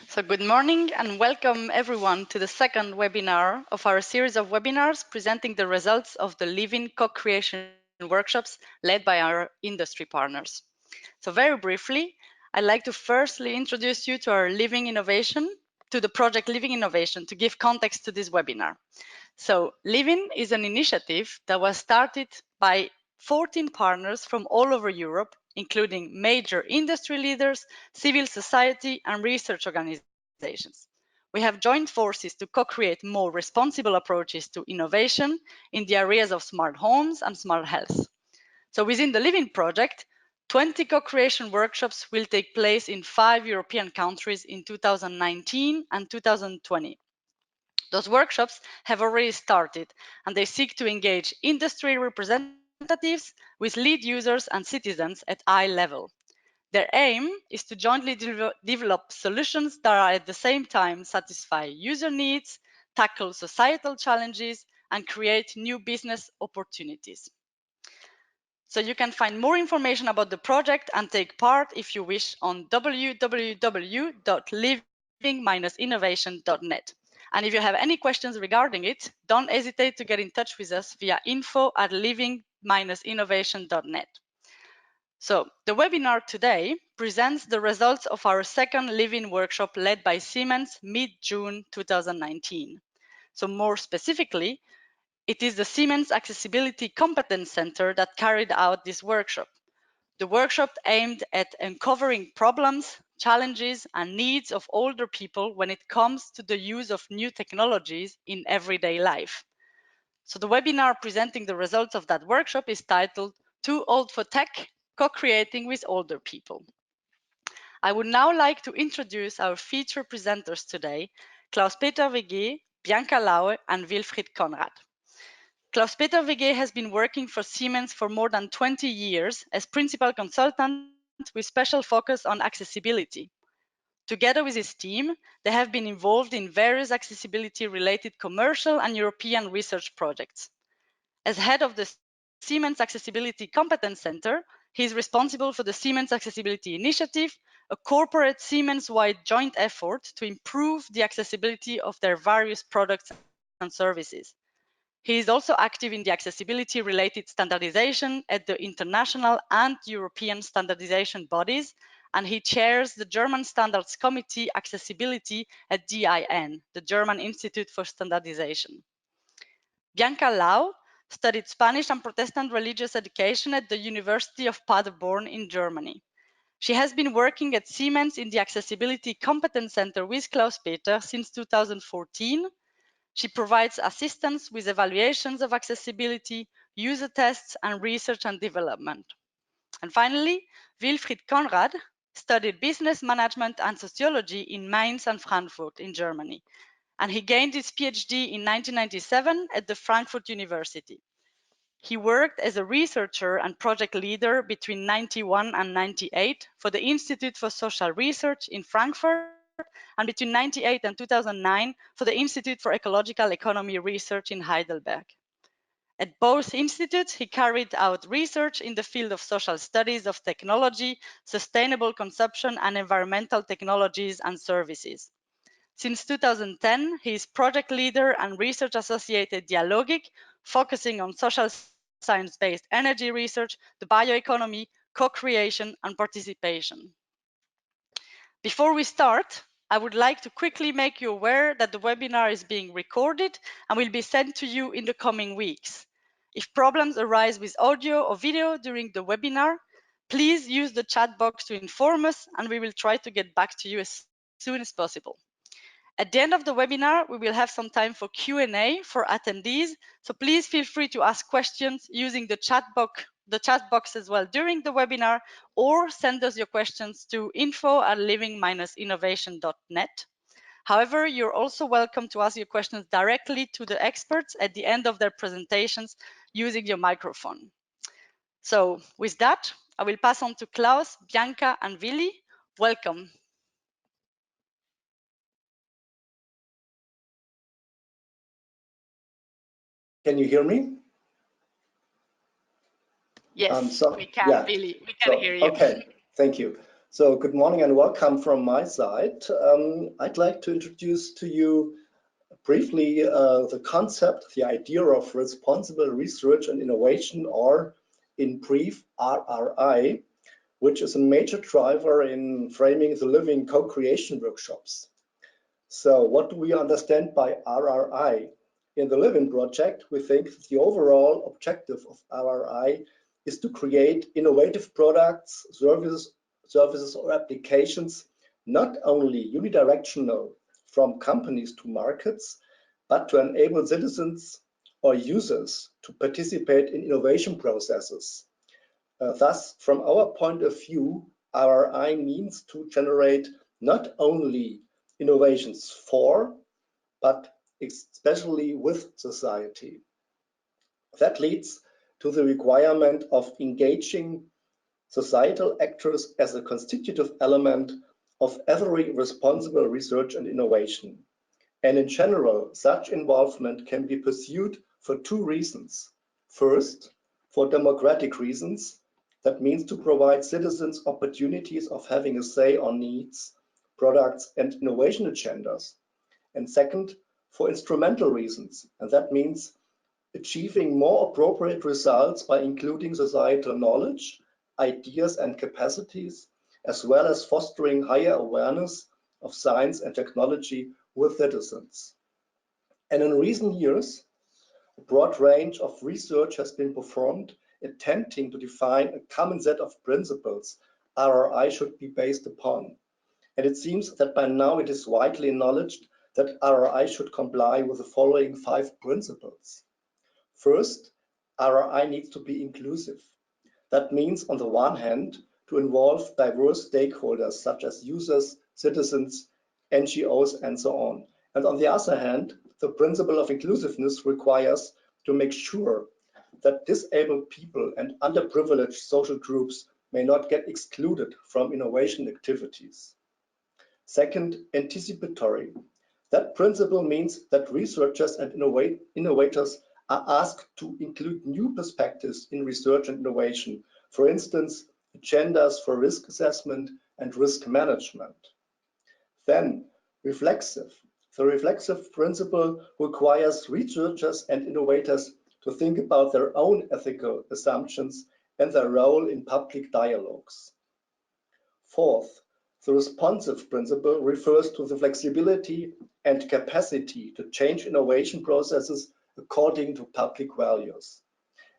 So good morning and welcome everyone to the second webinar of our series of webinars presenting the results of the Living Co-Creation workshops led by our industry partners. So very briefly, I'd like to firstly introduce you to our Living Innovation, to the project Living Innovation to give context to this webinar. So Living is an initiative that was started by 14 partners from all over Europe, including major industry leaders, civil society, and research organizations. We have joined forces to co-create more responsible approaches to innovation in the areas of smart homes and smart health. So within the Living project, 20 co-creation workshops will take place in 5 European countries in 2019 and 2020. Those workshops have already started, and they seek to engage industry representatives with lead users and citizens at eye level. Their aim is to jointly develop solutions that are at the same time satisfy user needs, tackle societal challenges, and create new business opportunities. So you can find more information about the project and take part if you wish on www.living-innovation.net. And if you have any questions regarding it, don't hesitate to get in touch with us via info@living-innovation.net. So the webinar today presents the results of our second Living workshop led by Siemens mid-June 2019. So more specifically, it is the Siemens Accessibility Competence Center that carried out this workshop. The workshop aimed at uncovering problems, challenges, and needs of older people when it comes to the use of new technologies in everyday life. So the webinar presenting the results of that workshop is titled Too Old for Tech, Co-Creating with Older People. I would now like to introduce our feature presenters today, Klaus-Peter Weger, Bianca Laue, and Wilfried Konrad. Klaus-Peter Weger has been working for Siemens for more than 20 years as principal consultant with special focus on accessibility. Together with his team, they have been involved in various accessibility-related commercial and European research projects. As head of the Siemens Accessibility Competence Center, he is responsible for the Siemens Accessibility Initiative, a corporate Siemens-wide joint effort to improve the accessibility of their various products and services. He is also active in the accessibility-related standardization at the international and European standardization bodies, and he chairs the German Standards Committee Accessibility at DIN, the German Institute for Standardization. Bianca Laue studied Spanish and Protestant religious education at the University of Paderborn in Germany. She has been working at Siemens in the Accessibility Competence Center with Klaus-Peter since 2014. She provides assistance with evaluations of accessibility, user tests, and research and development. And finally, Wilfried Konrad studied business management and sociology in Mainz and Frankfurt in Germany, and he gained his PhD in 1997 at the Frankfurt University. He worked as a researcher and project leader between 91 and 98 for the Institute for Social Research in Frankfurt, and between 98 and 2009 for the Institute for Ecological Economy Research in Heidelberg. At both institutes, he carried out research in the field of social studies of technology, sustainable consumption, and environmental technologies and services. Since 2010, he is project leader and research associate at Dialogic, focusing on social science-based energy research, the bioeconomy, co-creation, and participation. Before we start, I would like to quickly make you aware that the webinar is being recorded and will be sent to you in the coming weeks. If problems arise with audio or video during the webinar, please use the chat box to inform us, and we will try to get back to you as soon as possible. At the end of the webinar, we will have some time for Q&A for attendees, so please feel free to ask questions using the chat box as well during the webinar, or send us your questions to info@living-innovation.net. However, you're also welcome to ask your questions directly to the experts at the end of their presentations using your microphone. So with that, I will pass on to Klaus, Bianca, and Willy. Welcome. Can you hear me? Yes, we can, yeah. Willy. We can hear you. Okay, thank you. So good morning and welcome from my side. I'd like to introduce to you briefly the concept, the idea of responsible research and innovation, or in brief, RRI, which is a major driver in framing the living co-creation workshops. So what do we understand by RRI? In the Living project, we think that the overall objective of RRI is to create innovative products, services or applications, not only unidirectional from companies to markets, but to enable citizens or users to participate in innovation processes. Thus, from our point of view, RRI means to generate not only innovations for, but especially with society. That leads to the requirement of engaging societal actors as a constitutive element of every responsible research and innovation. And in general, such involvement can be pursued for two reasons. First, for democratic reasons. That means to provide citizens opportunities of having a say on needs, products, and innovation agendas. And second, for instrumental reasons. And that means achieving more appropriate results by including societal knowledge, ideas, and capacities, as well as fostering higher awareness of science and technology with citizens. And in recent years, a broad range of research has been performed attempting to define a common set of principles RRI should be based upon. And it seems that by now it is widely acknowledged that RRI should comply with the following 5 principles. First, RRI needs to be inclusive. That means, on the one hand, to involve diverse stakeholders such as users, citizens, NGOs, and so on. And on the other hand, the principle of inclusiveness requires to make sure that disabled people and underprivileged social groups may not get excluded from innovation activities. Second, anticipatory. That principle means that researchers and innovators are asked to include new perspectives in research and innovation, for instance, agendas for risk assessment and risk management. Then, reflexive. The reflexive principle requires researchers and innovators to think about their own ethical assumptions and their role in public dialogues. Fourth, the responsive principle refers to the flexibility and capacity to change innovation processes according to public values.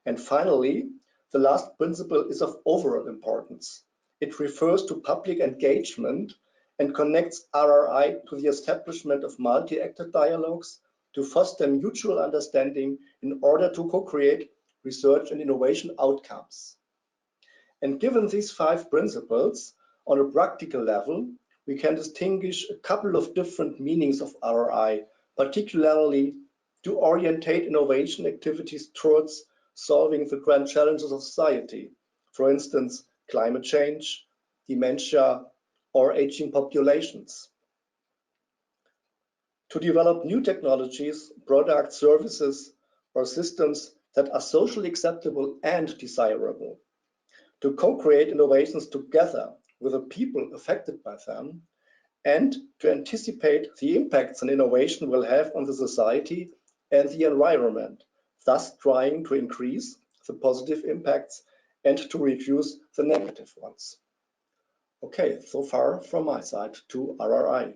And finally, the last principle is of overall importance. It refers to public engagement and connects RRI to the establishment of multi-actor dialogues to foster mutual understanding in order to co-create research and innovation outcomes. And given these 5 principles, on a practical level, we can distinguish a couple of different meanings of RRI, particularly to orientate innovation activities towards solving the grand challenges of society, for instance, climate change, dementia, or aging populations. To develop new technologies, products, services, or systems that are socially acceptable and desirable. To co-create innovations together with the people affected by them, and to anticipate the impacts an innovation will have on the society and the environment, thus trying to increase the positive impacts and to reduce the negative ones. Okay, so far from my side to RRI.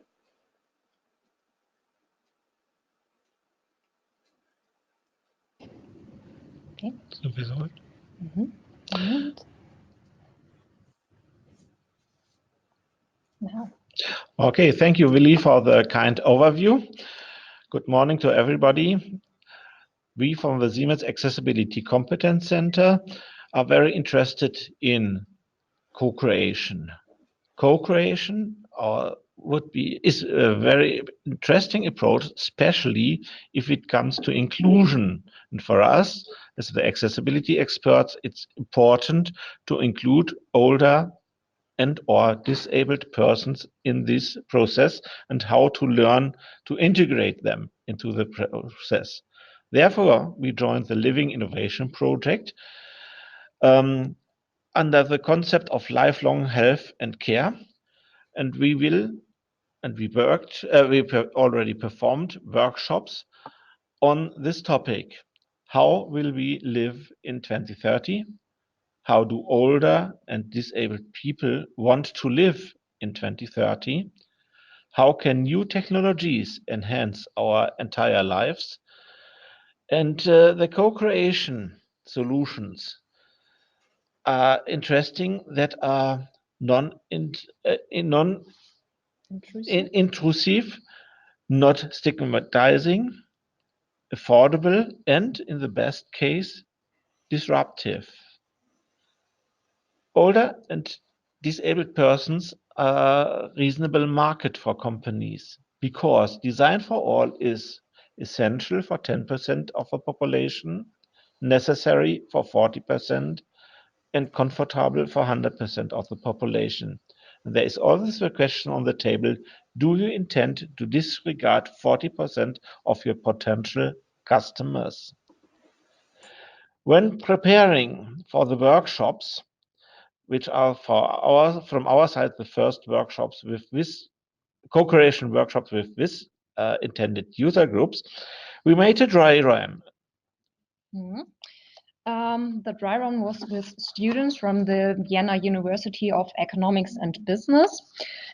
Okay. Now. Okay, thank you, Willy, for the kind overview. Good morning to everybody. We from the Siemens Accessibility Competence Center are very interested in co-creation. Co-creation is a very interesting approach, especially if it comes to inclusion. And for us, as the accessibility experts, it's important to include older and/or disabled persons in this process and how to learn to integrate them into the process. Therefore, we joined the Living Innovation Project under the concept of lifelong health and care. And we already performed workshops on this topic. How will we live in 2030? How do older and disabled people want to live in 2030? How can new technologies enhance our entire lives? And the co-creation solutions are interesting that are non-intrusive, not stigmatizing, affordable, and in the best case, disruptive. Older and disabled persons are a reasonable market for companies because design for all is essential for 10% of the population, necessary for 40%, and comfortable for 100% of the population. And there is always the question on the table, do you intend to disregard 40% of your potential customers? When preparing for the workshops, which are from our side the first workshops with this co-creation workshops with this intended user groups, we made a dry run. The dry run was with students from the Vienna University of Economics and Business.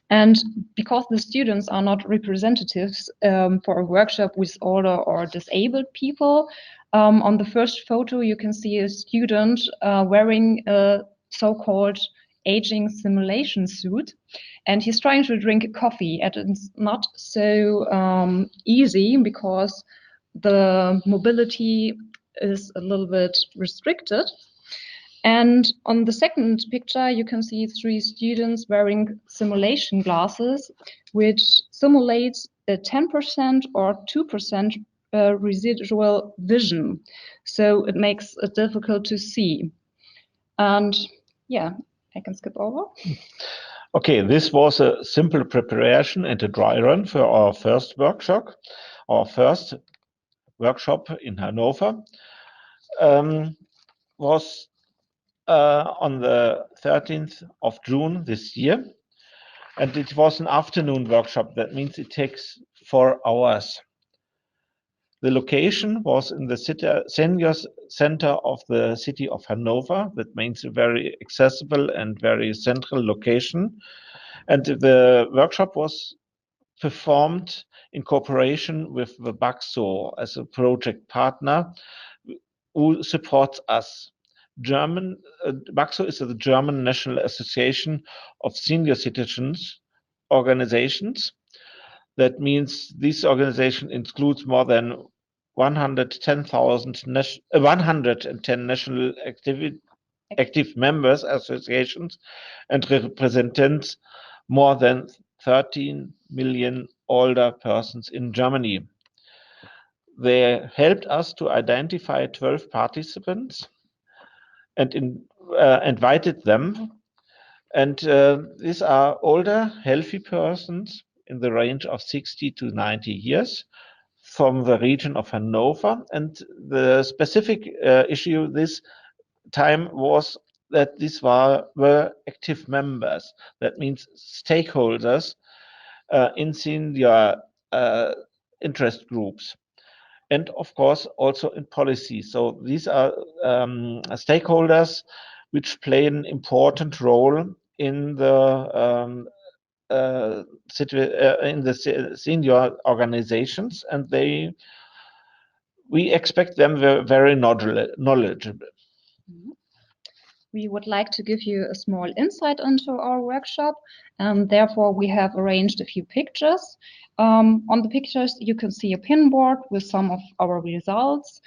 And because the students are not representatives for a workshop with older or disabled people, on the first photo you can see a student wearing a so-called aging simulation suit. And he's trying to drink coffee, and it's not so easy because the mobility is a little bit restricted. And on the second picture, you can see 3 students wearing simulation glasses, which simulates a 10% or 2% residual vision. So it makes it difficult to see. And yeah, I can skip over. Okay, this was a simple preparation and a dry run for our first workshop in Hanover. Was on the 13th of June this year, and it was an afternoon workshop. That means it takes 4 hours. The location was in the senior center of the city of Hanover. That means a very accessible and very central location. And the workshop was performed in cooperation with the BAXO as a project partner who supports us. BAXO is the German National Association of Senior Citizens organizations. That means this organization includes more than 110 national active members associations and represents more than 13 million older persons in Germany. They helped us to identify 12 participants and invited them. And these are older, healthy persons in the range of 60 to 90 years from the region of Hanover. And the specific issue this time was that these were active members. That means stakeholders in senior interest groups. And of course, also in policy. So these are stakeholders which play an important role in the senior organizations, and we expect them very knowledgeable. We would like to give you a small insight into our workshop, and therefore we have arranged a few pictures. On the pictures, you can see a pinboard with some of our results,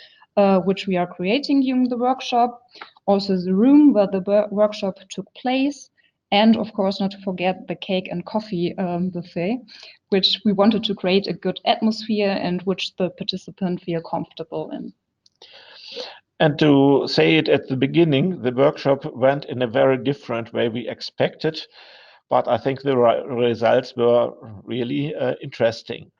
which we are creating during the workshop. Also the room where the workshop took place, and of course not to forget the cake and coffee buffet, which we wanted to create a good atmosphere and which the participants feel comfortable in. And to say it at the beginning, the workshop went in a very different way we expected, but I think the results were really interesting.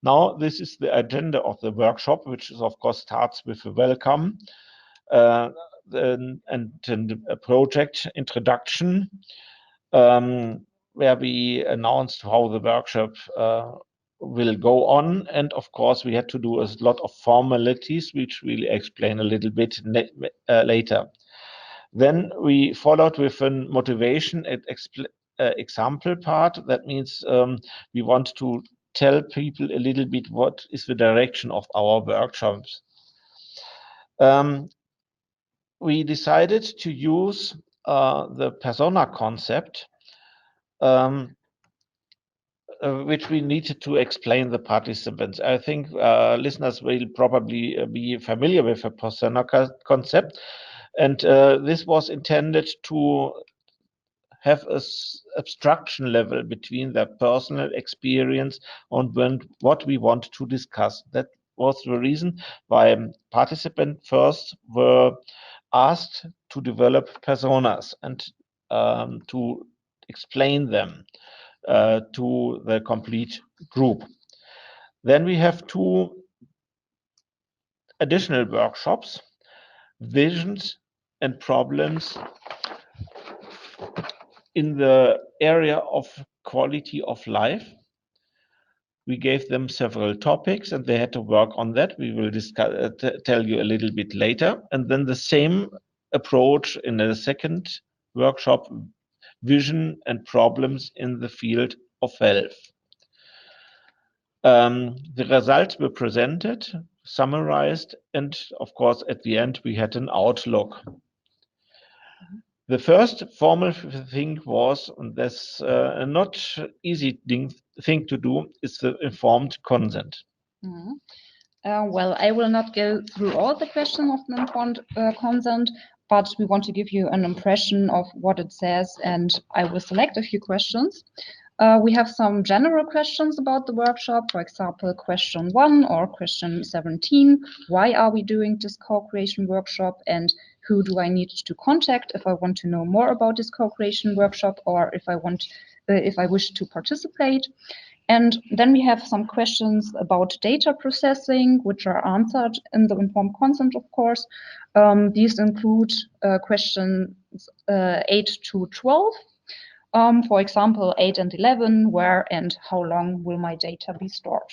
Now, this is the agenda of the workshop, which is, of course, starts with a welcome. and a project introduction, where we announced how the workshop will go on. And of course, we had to do a lot of formalities, which we'll explain a little bit later. Then we followed with a motivation and example part. That means we want to tell people a little bit what is the direction of our workshops. We decided to use the persona concept, which we needed to explain the participants. I think listeners will probably be familiar with the persona concept, and this was intended to have a abstraction level between their personal experience and what we want to discuss. That was the reason why participants first were asked to develop personas and to explain them to the complete group. Then we have 2 additional workshops, visions and problems in the area of quality of life. We gave them several topics and they had to work on that. We will discuss, tell you a little bit later. And then the same approach in the second workshop, vision and problems in the field of health. The results were presented, summarized, and of course, at the end, we had an outlook. The first formal thing was, and that's a not easy thing to do, is the informed consent. Well, I will not go through all the questions of the informed consent, but we want to give you an impression of what it says, and I will select a few questions. We have some general questions about the workshop, for example, question 1 or question 17. Why are we doing this co-creation workshop, and who do I need to contact if I want to know more about this co-creation workshop, or if I wish to participate? And then we have some questions about data processing, which are answered in the informed consent, of course. These include questions 8 to 12. For example, 8 and 11, where and how long will my data be stored?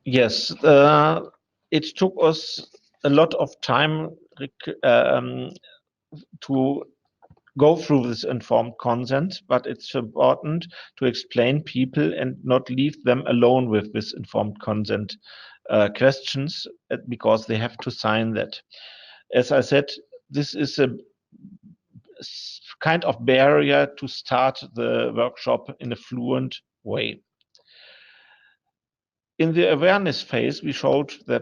Yes, it took us a lot of time to go through this informed consent, but it's important to explain people and not leave them alone with this informed consent questions, because they have to sign that. As I said, this is a kind of barrier to start the workshop in a fluent way. In the awareness phase, we showed the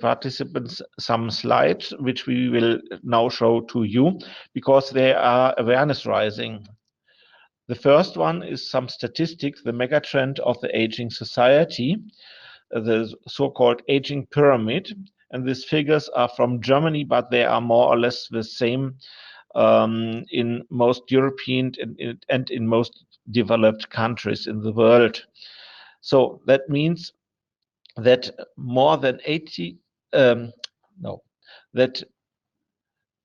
participants, some slides, which we will now show to you, because they are awareness rising. The first one is some statistics, the megatrend of the aging society, the so-called aging pyramid. And these figures are from Germany, but they are more or less the same in most European and in most developed countries in the world. So that means that more than 80, that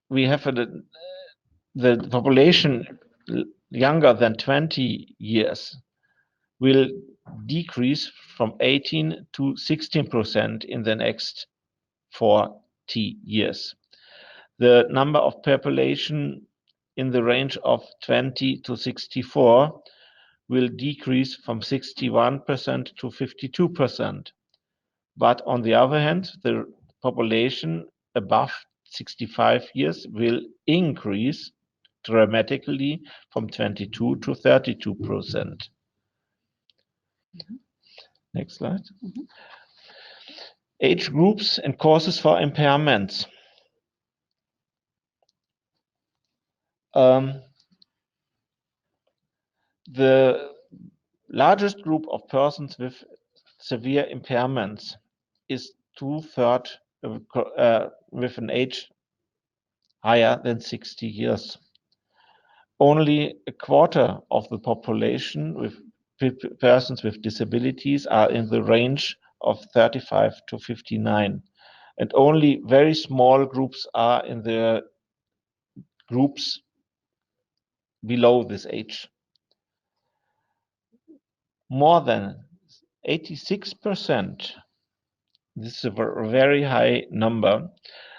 we have the population younger than 20 years will decrease from 18 to 16% in the next 40 years. The number of population in the range of 20 to 64 will decrease from 61% to 52%. But on the other hand, the population above 65 years will increase dramatically from 22 to 32%. Next slide. Age groups and causes for impairments. The largest group of persons with severe impairments is 2/3 with an age higher than 60 years. Only a quarter of the population with persons with disabilities are in the range of 35 to 59. and only very small groups are in the groups below this age. More than 86%, this is a very high number,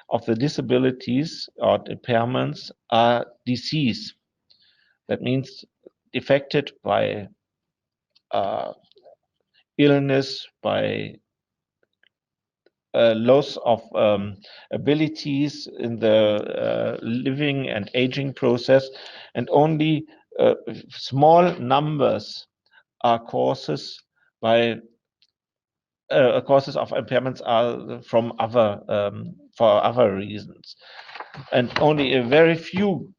of the disabilities or impairments are disease. That means affected by illness, by loss of abilities in the living and aging process, and only small numbers are causes by causes of impairments are from other for other reasons, and only a very few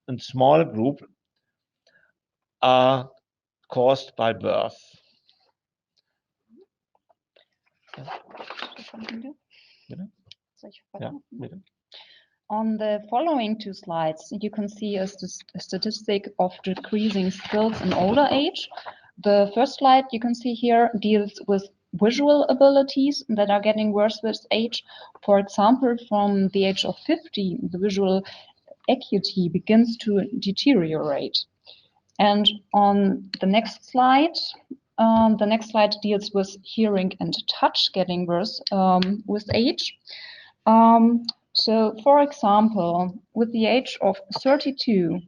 and small group are caused by birth. Yeah. On the following two slides, you can see a statistic of decreasing skills in older age. The first slide you can see here deals with visual abilities that are getting worse with age. For example, from the age of 50, the visual acuity begins to deteriorate. And on the next slide deals with hearing and touch getting worse with age. So, for example, with the age of 32,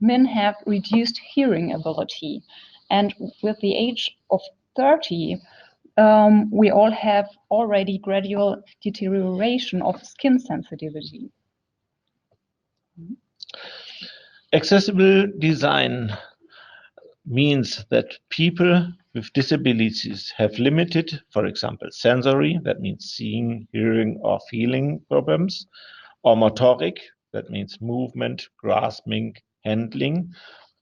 men have reduced hearing ability. And with the age of 30, we all have already gradual deterioration of skin sensitivity. Accessible design means that people with disabilities have limited, for example, sensory, that means seeing, hearing, or feeling problems, or motoric, that means movement, grasping, handling,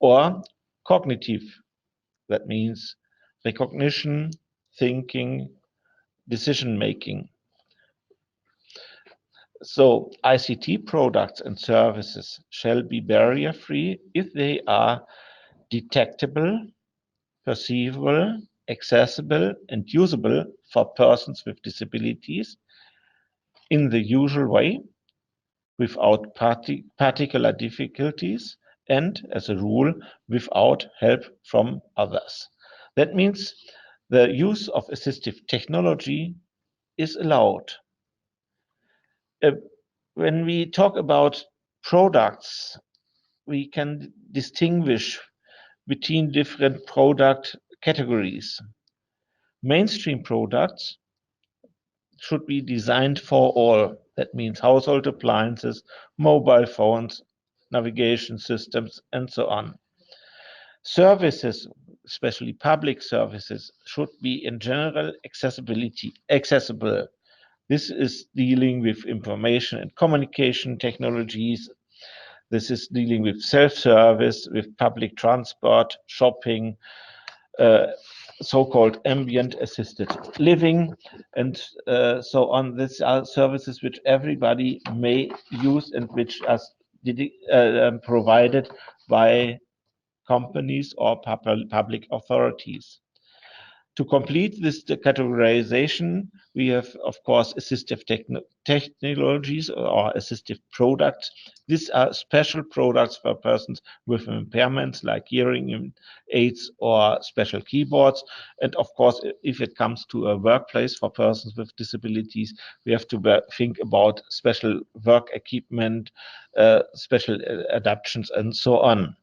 or cognitive, that means recognition, thinking, decision making. So ICT products and services shall be barrier-free if they are detectable, perceivable, accessible, and usable for persons with disabilities in the usual way, without particular difficulties, and as a rule, without help from others. That means the use of assistive technology is allowed. When we talk about products, we can distinguish between different product categories. Mainstream products should be designed for all. That means household appliances, mobile phones, navigation systems, and so on. Services, especially public services, should be in general accessible. This is dealing with information and communication technologies. This is dealing with self-service, with public transport, shopping, so-called ambient assisted living, and so on. These are services which everybody may use and which are provided by companies or public authorities. To complete this categorization, we have, of course, assistive technologies or assistive products. These are special products for persons with impairments like hearing aids or special keyboards. And of course, if it comes to a workplace for persons with disabilities, we have to think about special work equipment, special adaptations, and so on.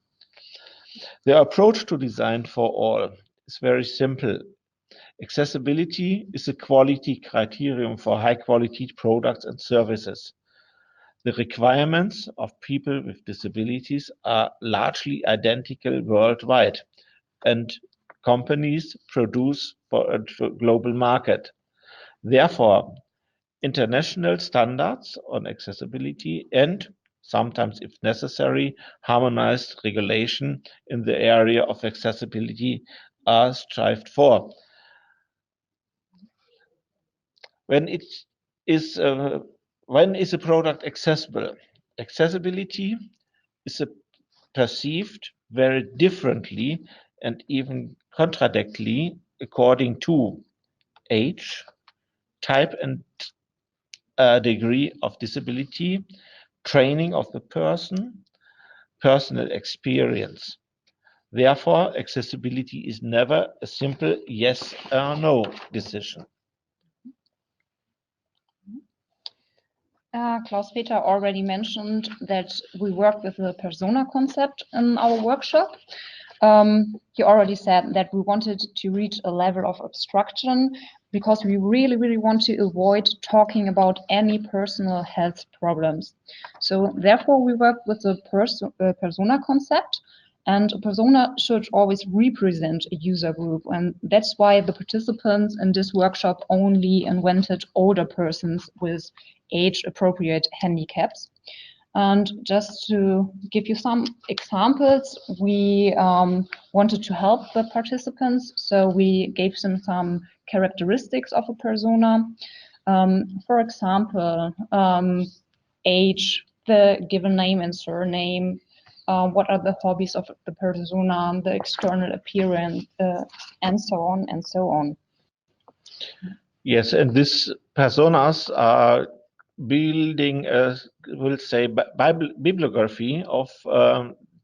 The approach to design for all is very simple. Accessibility is a quality criterion for high-quality products and services. The requirements of people with disabilities are largely identical worldwide, and companies produce for a global market. Therefore, international standards on accessibility and, sometimes if necessary, harmonized regulation in the area of accessibility are strived for. When is a product accessible? Accessibility is perceived very differently and even contradictorily according to age, type and degree of disability, training of the person, personal experience. Therefore, accessibility is never a simple yes or no decision. Klaus-Peter already mentioned that we work with the persona concept in our workshop. He already said that we wanted to reach a level of abstraction because we really, really want to avoid talking about any personal health problems. So therefore, we work with the persona concept, and a persona should always represent a user group. And that's why the participants in this workshop only invented older persons with age-appropriate handicaps. And just to give you some examples, we wanted to help the participants. So we gave them some characteristics of a persona. For example, age, the given name and surname, what are the hobbies of the persona, the external appearance, and so on and so on. Yes, and these personas are building a, we'll say, bibliography of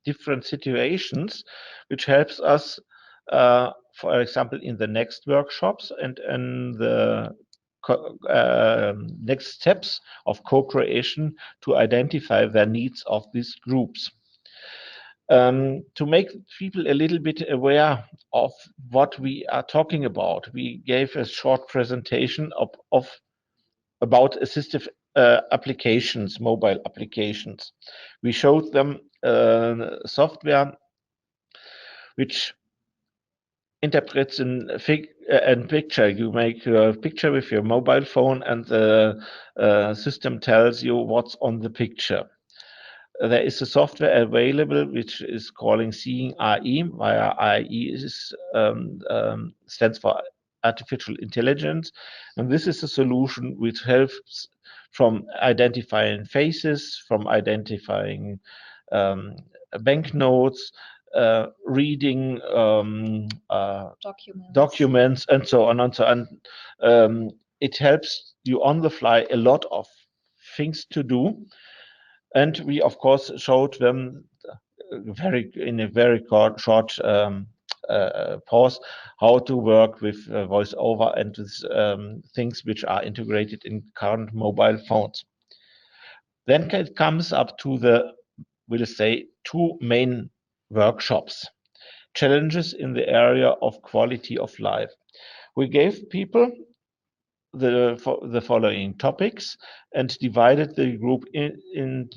different situations, which helps us, for example, in the next workshops and in the next steps of co-creation to identify the needs of these groups. To make people a little bit aware of what we are talking about, we gave a short presentation about assistive applications, mobile applications. We showed them software which interprets a picture. You make a picture with your mobile phone, and the system tells you what's on the picture. There is a software available which is calling Seeing AI, where AI stands for artificial intelligence, and this is a solution which helps from identifying faces, from identifying banknotes, reading documents, and so on and so on. It helps you on the fly a lot of things to do. And we, of course, showed them in a very short pause how to work with voiceover and with things which are integrated in current mobile phones. Then it comes up to the, we'll say, two main workshops: challenges in the area of quality of life. We gave people the following topics and divided the group in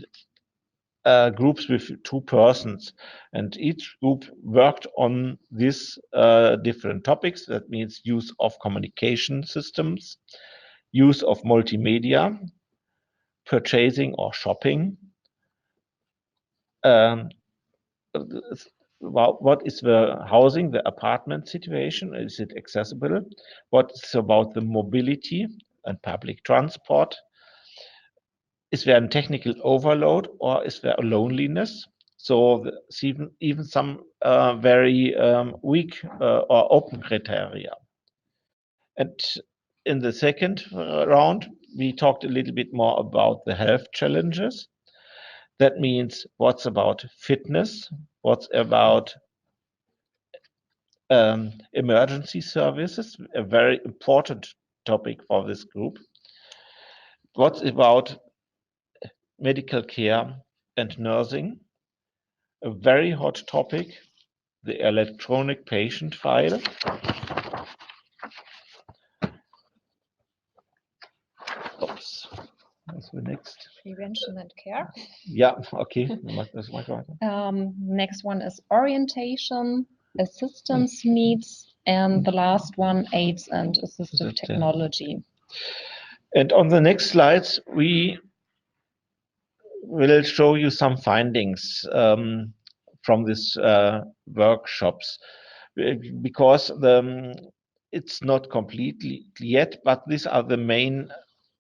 groups with 2 persons, and each group worked on these different topics. That means use of communication systems, use of multimedia, purchasing or shopping, what is the housing, the apartment situation, is it accessible, what is about the mobility and public transport, is there a technical overload, or is there a loneliness? So even some very weak or open criteria. And in the second round, we talked a little bit more about the health challenges. That means what's about fitness, what's about emergency services, a very important topic for this group. What's about medical care and nursing, a very hot topic, the electronic patient file. Oops. What's the next? Prevention and care. Yeah, okay. Next one is orientation, assistance needs, and the last one, aids and assistive technology. And on the next slides, we will show you some findings from these workshops, because it's not completely yet, but these are the main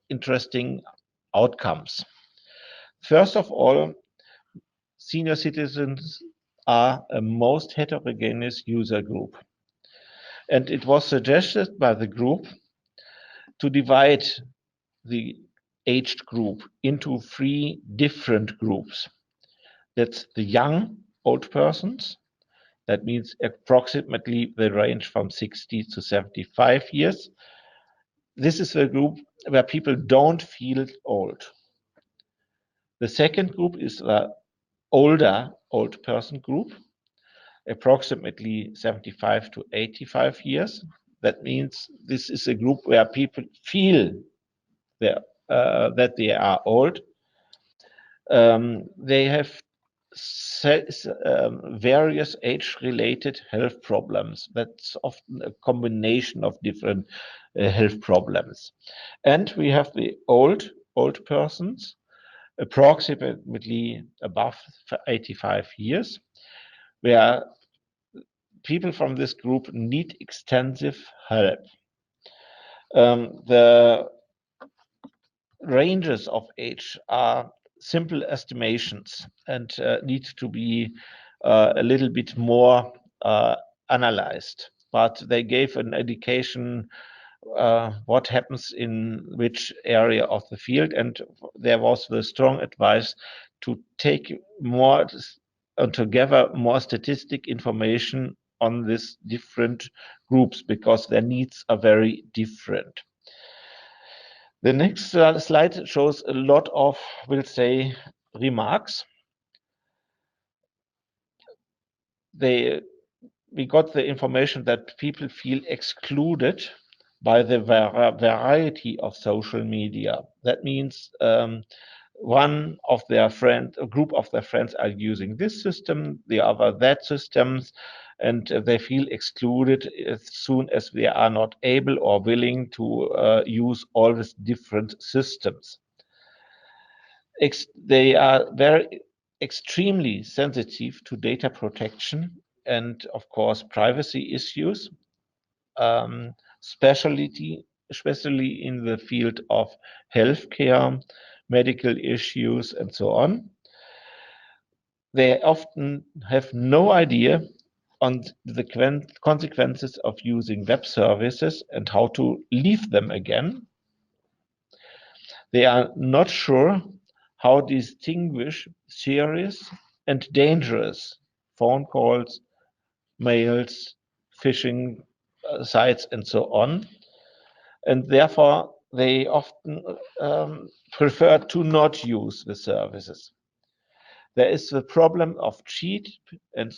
interesting outcomes. First of all, senior citizens are a most heterogeneous user group. And it was suggested by the group to divide the aged group into 3 different groups. That's the young old persons. That means approximately they range from 60 to 75 years. This is the group where people don't feel old. The second group is the older old person group, approximately 75 to 85 years. That means this is a group where people feel that they are old. They have various age-related health problems. That's often a combination of different health problems. And we have the old persons, approximately above 85 years, where people from this group need extensive help. The ranges of age are simple estimations and need to be a little bit more analyzed. But they gave an indication what happens in which area of the field, and there was the strong advice to take more and to gather more statistic information on these different groups because their needs are very different. The next slide shows a lot of, we'll say, remarks. We got the information that people feel excluded by the variety of social media. That means one of their friends, a group of their friends are using this system, the other that systems, and they feel excluded as soon as they are not able or willing to use all these different systems. They are very extremely sensitive to data protection and, of course, privacy issues, especially in the field of healthcare, medical issues, and so on. They often have no idea on the consequences of using web services and how to leave them again. They are not sure how to distinguish serious and dangerous phone calls, mails, phishing sites, and so on. And therefore, they often prefer to not use the services. There is the problem of cheap and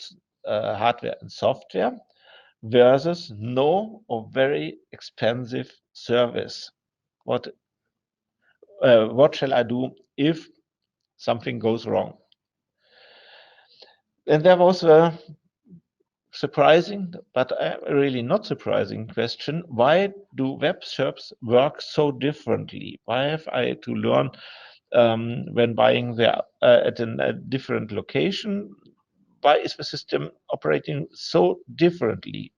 hardware and software versus no or very expensive service. What shall I do if something goes wrong? And there was a surprising, but really not surprising question. Why do web shops work so differently? Why have I to learn when buying there at a different location? Why is the system operating so differently?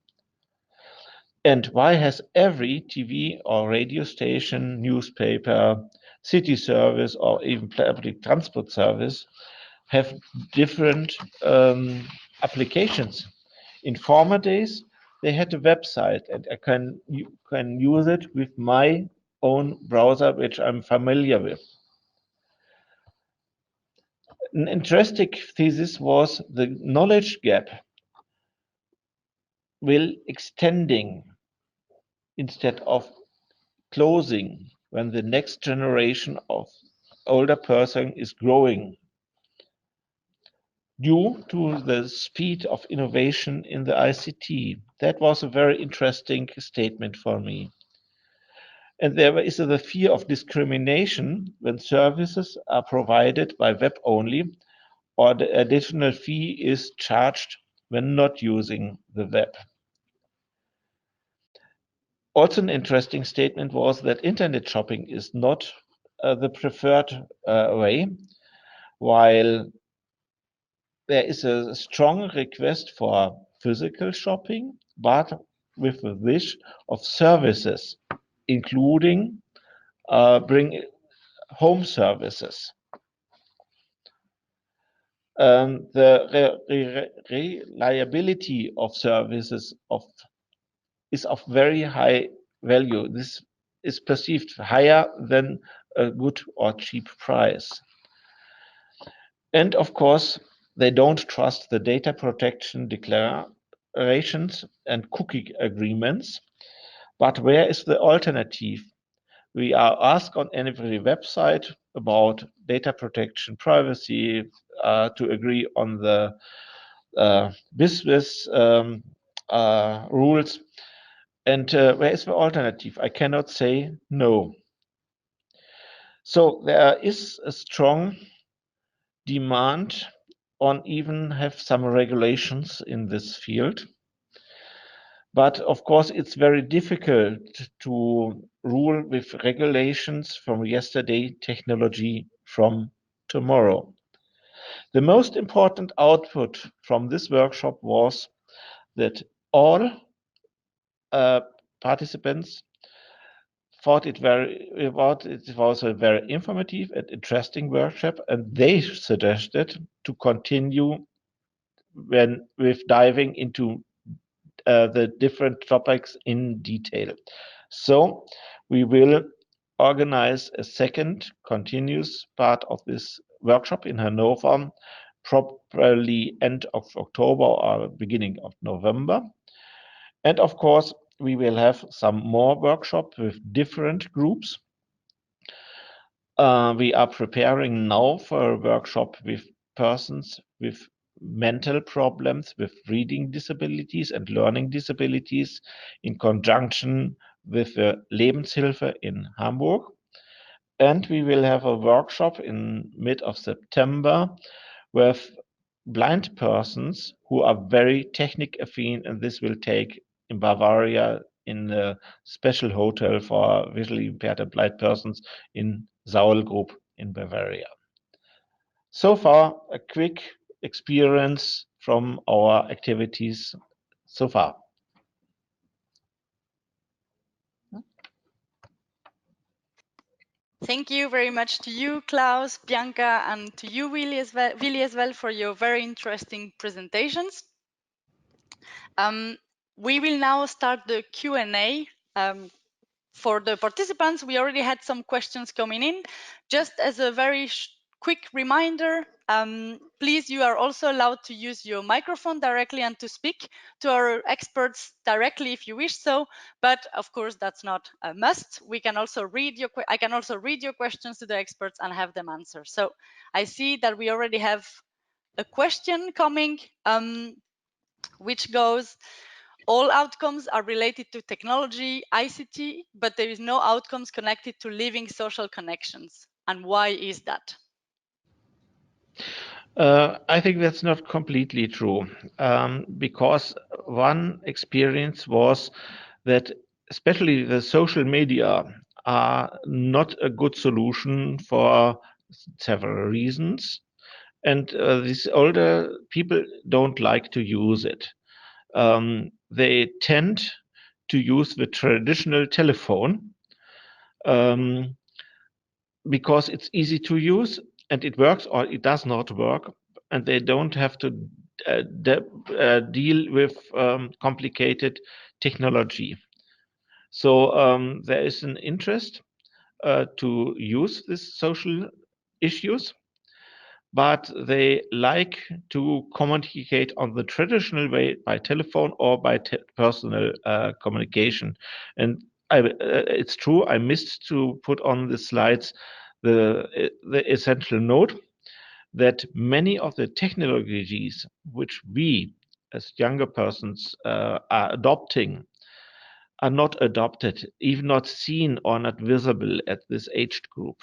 And why has every TV or radio station, newspaper, city service, or even public transport service have different applications? In former days, they had a website, and you can use it with my own browser, which I'm familiar with. An interesting thesis was the knowledge gap will extending instead of closing when the next generation of older person is growing due to the speed of innovation in the ICT. That was a very interesting statement for me. And there is the fear of discrimination when services are provided by web only, or the additional fee is charged when not using the web. Also, an interesting statement was that internet shopping is not the preferred way, while there is a strong request for physical shopping, but with the wish of services, including bring home services. The reliability of services is of very high value. This is perceived higher than a good or cheap price. And of course, they don't trust the data protection declarations and cookie agreements. But where is the alternative? We are asked on every website about data protection, privacy, to agree on the business rules. And where is the alternative? I cannot say no. So there is a strong demand on even have some regulations in this field. But of course, it's very difficult to rule with regulations from yesterday, technology from tomorrow. The most important output from this workshop was that all participants thought it was a very informative and interesting workshop, and they suggested to continue with diving into the different topics in detail. So we will organize a second continuous part of this workshop in Hanover, probably end of October or beginning of November. And of course, we will have some more workshops with different groups. We are preparing now for a workshop with persons with mental problems, with reading disabilities and learning disabilities in conjunction with the Lebenshilfe in Hamburg. And we will have a workshop in mid of September with blind persons who are very technic affine, and this will take in Bavaria in a special hotel for visually impaired and blind persons in Saul Group in Bavaria. So far, a quick experience from our activities so far. Thank you very much to you, Klaus, Bianca, and to you, Willy, as well, for your very interesting presentations. We will now start the Q&A. For the participants, we already had some questions coming in. Just as a very quick reminder, please, you are also allowed to use your microphone directly and to speak to our experts directly if you wish so, but of course that's not a must. We can also read I can also read your questions to the experts and have them answer. So I see that we already have a question coming, which goes, all outcomes are related to technology, ICT, but there is no outcomes connected to living social connections. And why is that? I think that's not completely true, because one experience was that especially the social media are not a good solution for several reasons. And these older people don't like to use it. They tend to use the traditional telephone because it's easy to use and it works or it does not work, and they don't have to deal with complicated technology. So there is an interest to use these social issues, but they like to communicate on the traditional way by telephone or by personal communication. And it's true, I missed to put on the slides the essential note that many of the technologies which we as younger persons are adopting are not adopted, even not seen or not visible at this age group.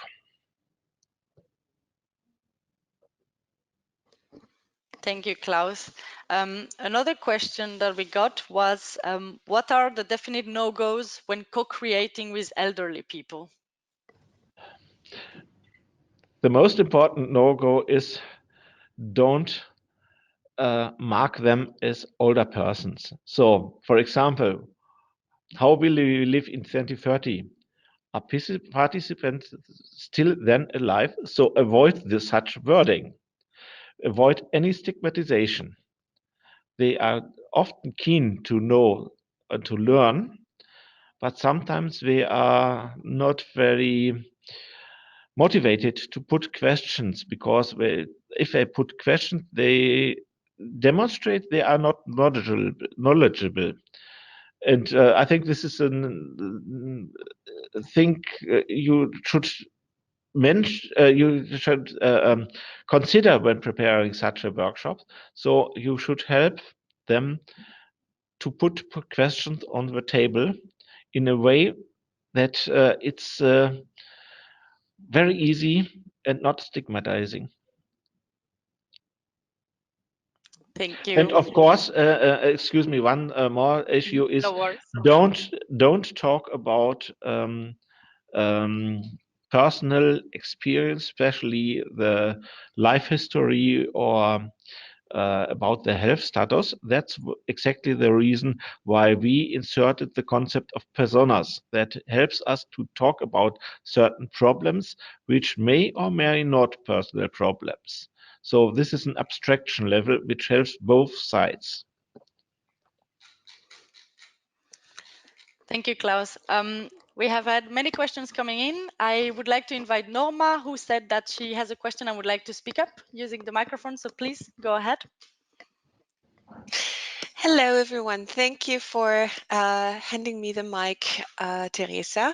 Thank you, Klaus. Another question that we got was, what are the definite no-goes when co-creating with elderly people? The most important no-go is don't mark them as older persons. So, for example, how will we live in 2030? Are participants still then alive? So avoid such wording. Avoid any stigmatization. They are often keen to know and to learn, but sometimes they are not very motivated to put questions, because if they put questions, they demonstrate they are not knowledgeable. And I think this is a thing you should consider when preparing such a workshop. So you should help them to put questions on the table in a way that it's very easy and not stigmatizing. Thank And you. of course, excuse me, one more issue is No worries. don't talk about um, personal experience, especially the life history or about the health status. That's exactly the reason why we inserted the concept of personas, that helps us to talk about certain problems which may or may not personal problems. So this is an abstraction level which helps both sides. Thank you, Klaus. We have had many questions coming in. I would like to invite Norma, who said that she has a question and would like to speak up using the microphone. So please go ahead. Hello, everyone. Thank you for handing me the mic, Teresa.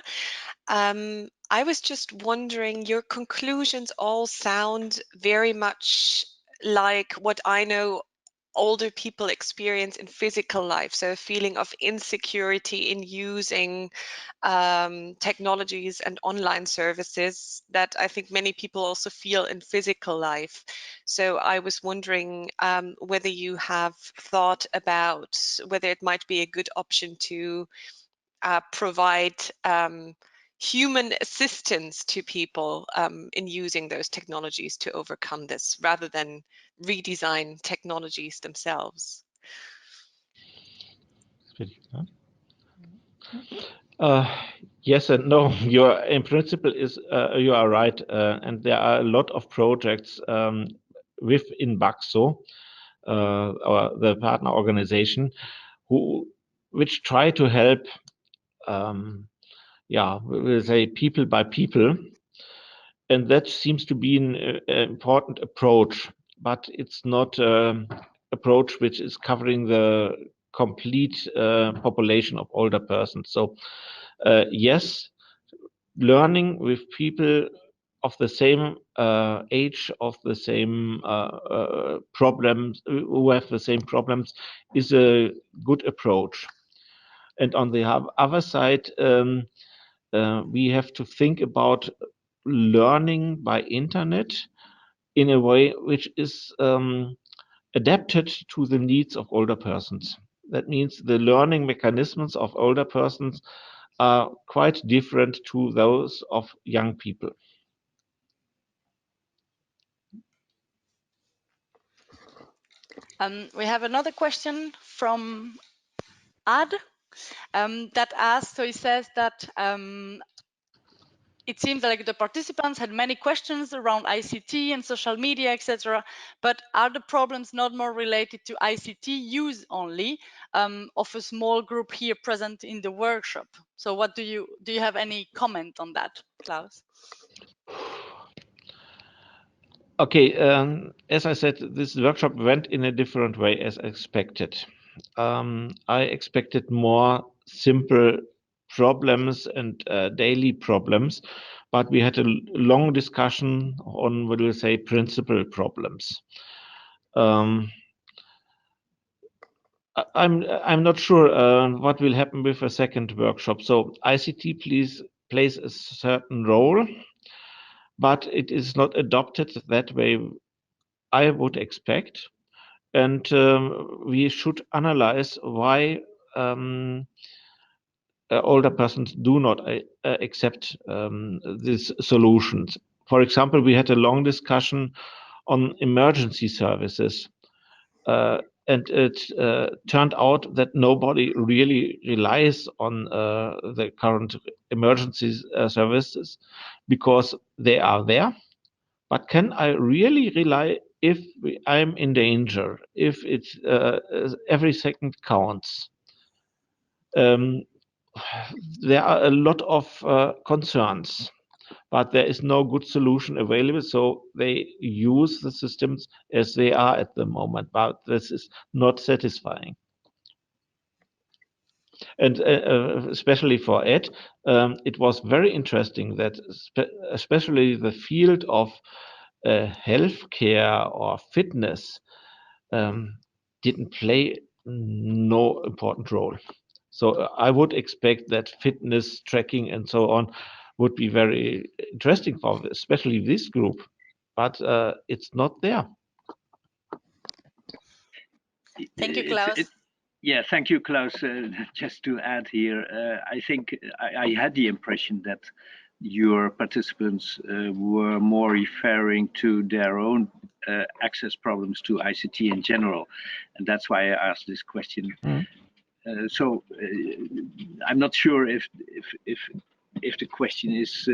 I was just wondering, your conclusions all sound very much like what I know older people experience in physical life. So a feeling of insecurity in using technologies and online services that I think many people also feel in physical life. So I was wondering whether you have thought about whether it might be a good option to provide human assistance to people in using those technologies to overcome this, rather than redesign technologies themselves. Yes and no. Your in principle is you are right, and there are a lot of projects within Baxo, the partner organization, which try to help, we'll say people by people, and that seems to be an important approach, but it's not an approach which is covering the complete population of older persons. So yes, learning with people of the same age, of the same problems, who have the same problems, is a good approach. And on the other side, we have to think about learning by internet in a way which is adapted to the needs of older persons. That means the learning mechanisms of older persons are quite different to those of young people. We have another question from Ad that asks, so he says that it seems like the participants had many questions around ICT and social media, etc. But are the problems not more related to ICT use only of a small group here present in the workshop? So what do you have any comment on that, Klaus? Okay, as I said, this workshop went in a different way as expected. I expected more simple problems and daily problems, but we had a long discussion on, what do we say, principal problems. I'm not sure what will happen with a second workshop. So ICT plays a certain role, but it is not adopted that way I would expect. And we should analyze why older persons do not accept these solutions. For example, we had a long discussion on emergency services. And it turned out that nobody really relies on the current emergency services because they are there. But can I really rely if I'm in danger, if it's every second counts? there are a lot of concerns, but there is no good solution available. So they use the systems as they are at the moment, but this is not satisfying. And especially for Ed, it was very interesting that especially the field of healthcare or fitness didn't play no important role. So I would expect that fitness tracking and so on would be very interesting for especially this group, but it's not there. Thank you, Klaus. Yeah, thank you, Klaus. Just to add here, I think I had the impression that your participants were more referring to their own access problems to ICT in general, and that's why I asked this question. So I'm not sure if the question is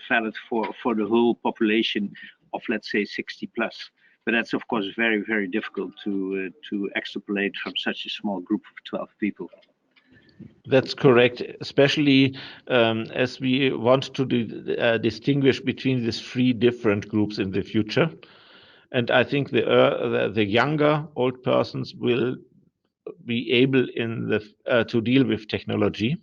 valid for the whole population of, let's say, 60 plus. But that's of course very, very difficult to extrapolate from such a small group of 12 people. That's correct, especially as we want to distinguish between these three different groups in the future. And I think the younger old persons will be able to deal with technology,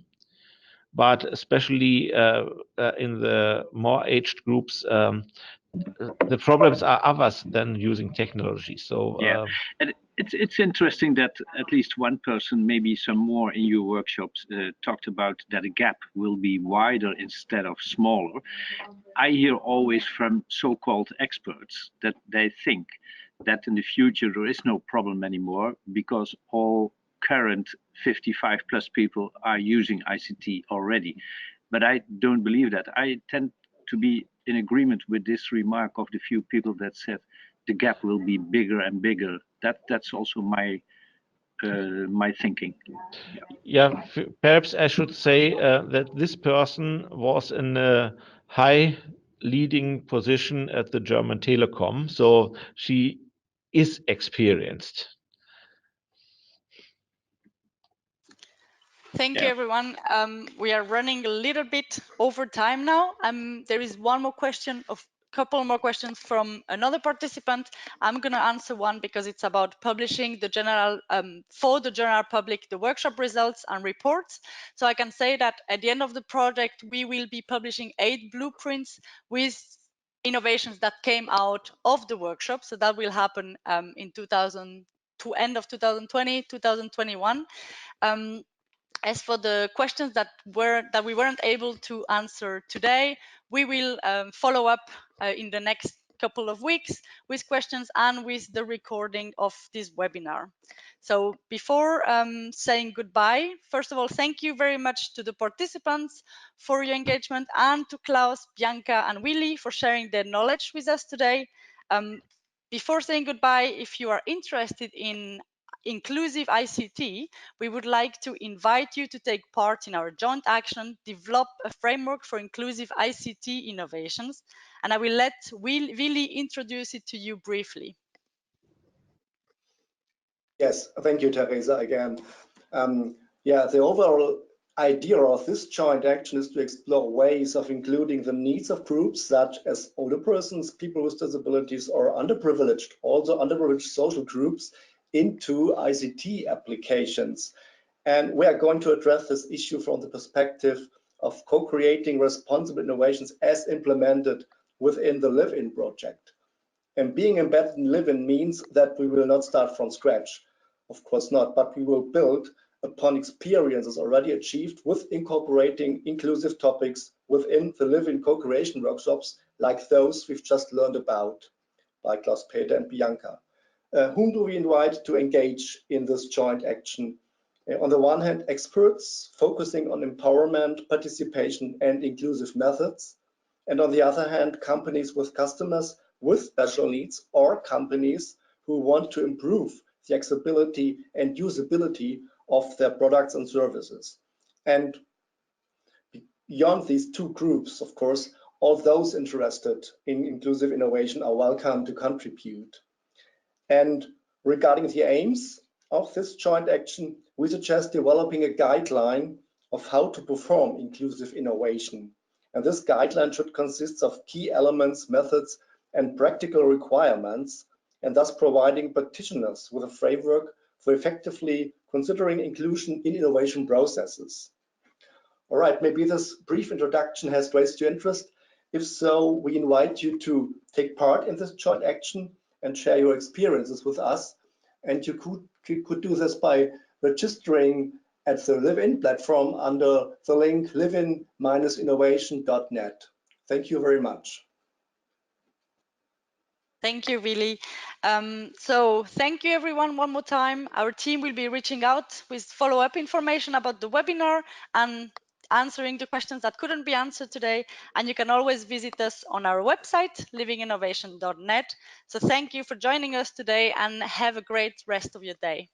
but especially in the more aged groups, the problems are others than using technology. So yeah, and it's interesting that at least one person, maybe some more in your workshops, talked about that a gap will be wider instead of smaller. I hear always from so-called experts that they think that in the future there is no problem anymore because all current 55 plus people are using ICT already. But I don't believe that. I tend to be in agreement with this remark of the few people that said the gap will be bigger and bigger. That's also my thinking. Yeah, perhaps I should say that this person was in a high leading position at the German Telekom, so she is experienced. Thank you, everyone. We are running a little bit over time now. There is one more question, couple more questions from another participant. I'm going to answer one because it's about publishing the general for the general public the workshop results and reports. So I can say that at the end of the project we will be publishing 8 blueprints with innovations that came out of the workshop. So that will happen in end of 2020, 2021. As for the questions that we weren't able to answer today, we will follow up in the next couple of weeks with questions and with the recording of this webinar. So before saying goodbye, first of all, thank you very much to the participants for your engagement and to Klaus, Bianca and Willy for sharing their knowledge with us today. Before saying goodbye, if you are interested in inclusive ICT, we would like to invite you to take part in our joint action, develop a framework for inclusive ICT innovations. And I will let Willy introduce it to you briefly. Yes, thank you, Teresa, again. Yeah, the overall idea of this joint action is to explore ways of including the needs of groups such as older persons, people with disabilities, or underprivileged, also underprivileged social groups into ICT applications. And we are going to address this issue from the perspective of co-creating responsible innovations as implemented within the Live-In project. And being embedded in Live-In means that we will not start from scratch, of course not, but we will build upon experiences already achieved with incorporating inclusive topics within the Live-In co-creation workshops like those we've just learned about by Klaus Peter and Bianca. Whom do we invite to engage in this joint action? On the one hand, experts focusing on empowerment, participation, and inclusive methods. And on the other hand, companies with customers with special needs or companies who want to improve the accessibility and usability of their products and services. And beyond these two groups, of course, all those interested in inclusive innovation are welcome to contribute. And regarding the aims of this joint action, we suggest developing a guideline of how to perform inclusive innovation. And this guideline should consist of key elements, methods, and practical requirements, and thus providing practitioners with a framework for effectively considering inclusion in innovation processes. All right, maybe this brief introduction has raised your interest. If so, we invite you to take part in this joint action and share your experiences with us. And you could do this by registering at the Live-In platform under the link livin-innovation.net. Thank you very much. Thank you, Willy. So thank you, everyone, one more time. Our team will be reaching out with follow-up information about the webinar and answering the questions that couldn't be answered today. And you can always visit us on our website, livinginnovation.net. So thank you for joining us today and have a great rest of your day.